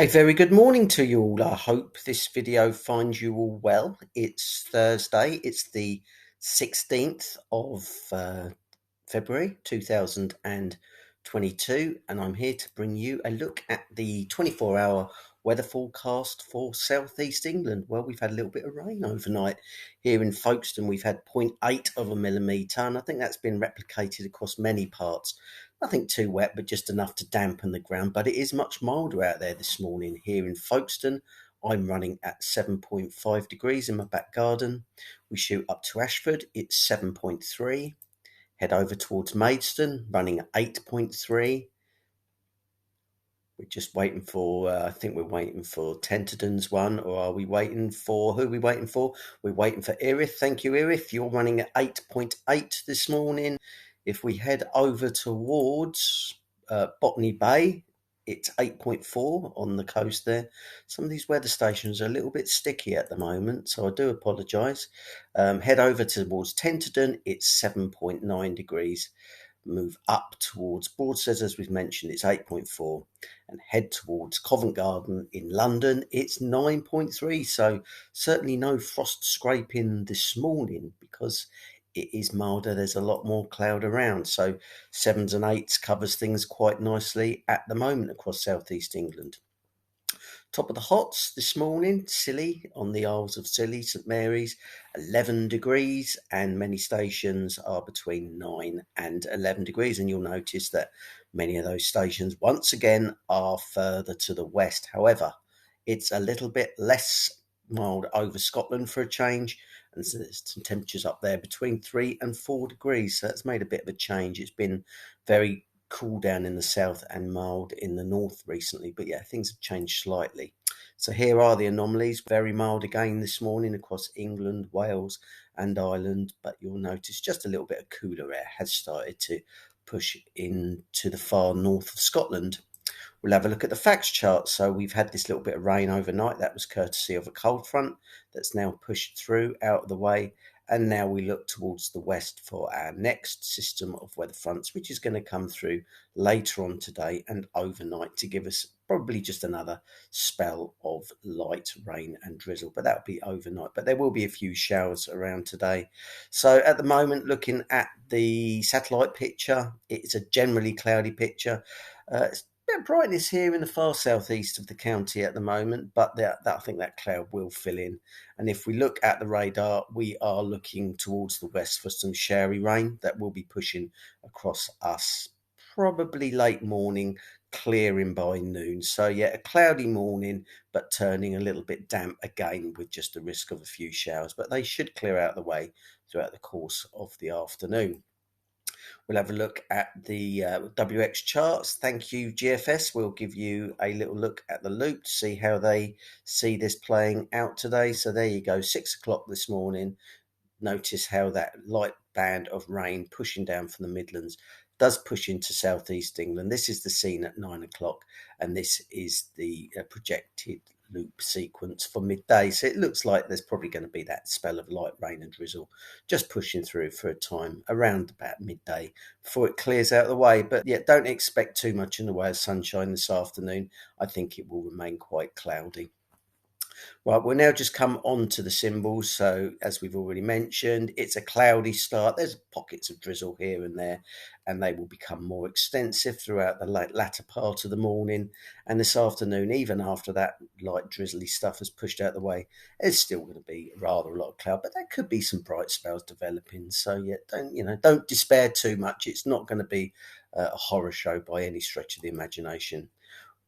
A very good morning to you all. I hope this video finds you all well. It's Thursday. It's the 16th of February 2022, and I'm here to bring you a look at the 24-hour weather forecast for southeast England. Well, we've had a little bit of rain overnight here in Folkestone. We've had zero point 0.8 of a millimetre, and I think that's been replicated across many parts. Nothing too wet, but just enough to dampen the ground. But it is much milder out there this morning here in Folkestone. I'm running at 7.5 degrees in my back garden. We shoot up to Ashford, it's 7.3. Head over towards Maidstone, running at 8.3. We're just waiting for, I think we're waiting for Tenterden's one, or are we waiting for, who are we waiting for? We're waiting for Erith. Thank you, Erith. You're running at 8.8 this morning. If we head over towards Botany Bay, it's 8.4 on the coast there. Some of these weather stations are a little bit sticky at the moment, so I do apologise. Head over towards Tenterden, it's 7.9 degrees. Move up towards Broadstairs, as we've mentioned, it's 8.4, and head towards Covent Garden in London, it's 9.3. So certainly no frost scraping this morning because it is milder. There's a lot more cloud around. So 7s and 8s covers things quite nicely at the moment across southeast England. Top of the hots this morning, Scilly on the Isles of Scilly, St Mary's, 11 degrees, and many stations are between 9 and 11 degrees. And you'll notice that many of those stations, once again, are further to the west. However, it's a little bit less mild over Scotland for a change, and so there's some temperatures up there between 3 and 4 degrees. So that's made a bit of a change. It's been very cool down in the south and mild in the north recently, but yeah, things have changed slightly. So here are the anomalies. Very mild again this morning across England, Wales and Ireland, but you'll notice just a little bit of cooler air has started to push into the far north of Scotland. We'll have a look at the FACTS chart. So we've had this little bit of rain overnight. That was courtesy of a cold front that's now pushed through out of the way. And now we look towards the west for our next system of weather fronts, which is going to come through later on today and overnight to give us probably just another spell of light rain and drizzle. But that'll be overnight. But there will be a few showers around today. So at the moment, looking at the satellite picture, it's a generally cloudy picture. It's a bit of brightness here in the far southeast of the county at the moment, but I think that cloud will fill in. And if we look at the radar, we are looking towards the west for some showery rain that will be pushing across us probably late morning, clearing by noon. So yeah, a cloudy morning, but turning a little bit damp again with just the risk of a few showers, but they should clear out the way throughout the course of the afternoon. We'll have a look at the WX charts. Thank you, GFS. We'll give you a little look at the loop to see how they see this playing out today. So there you go, 6 o'clock this morning. Notice how that light band of rain pushing down from the Midlands does push into southeast England. This is the scene at 9 o'clock, and this is the projected loop sequence for midday. So it looks like there's probably going to be that spell of light rain and drizzle just pushing through for a time around about midday before it clears out of the way. But yeah, don't expect too much in the way of sunshine this afternoon. I think it will remain quite cloudy. Right, we'll now just come on to the symbols. So, as we've already mentioned, it's a cloudy start. There's pockets of drizzle here and there, and they will become more extensive throughout the latter part of the morning. And this afternoon, even after that light drizzly stuff has pushed out the way, there's still going to be rather a lot of cloud, but there could be some bright spells developing. So, yeah, don't despair too much. It's not going to be a horror show by any stretch of the imagination.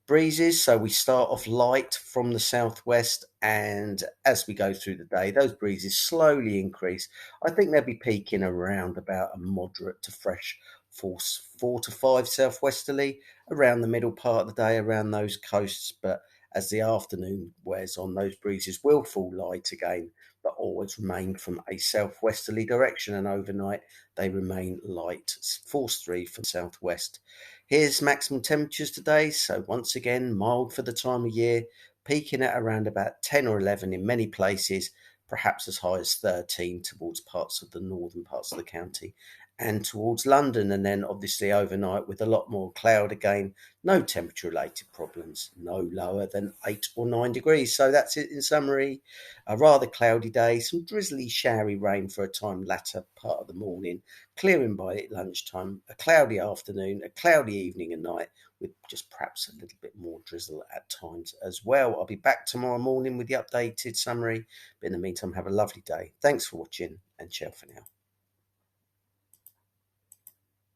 Breezes, so we start off light from the southwest, and as we go through the day, those breezes slowly increase. I think they'll be peaking around about a moderate to fresh force 4 to 5 southwesterly around the middle part of the day around those coasts. But as the afternoon wears on, those breezes will fall light again, but always remain from a southwesterly direction, and overnight they remain light, force 3 from southwest. Here's maximum temperatures today. So once again, mild for the time of year, peaking at around about 10 or 11 in many places, perhaps as high as 13 towards parts of the northern parts of the county, and towards London, and then obviously overnight with a lot more cloud again. No temperature related problems, no lower than 8 or 9 degrees. So that's it in summary. A rather cloudy day, some drizzly, showery rain for a time latter part of the morning, clearing by lunchtime, a cloudy afternoon, a cloudy evening and night, with just perhaps a little bit more drizzle at times as well. I'll be back tomorrow morning with the updated summary. But in the meantime, have a lovely day. Thanks for watching, and ciao for now.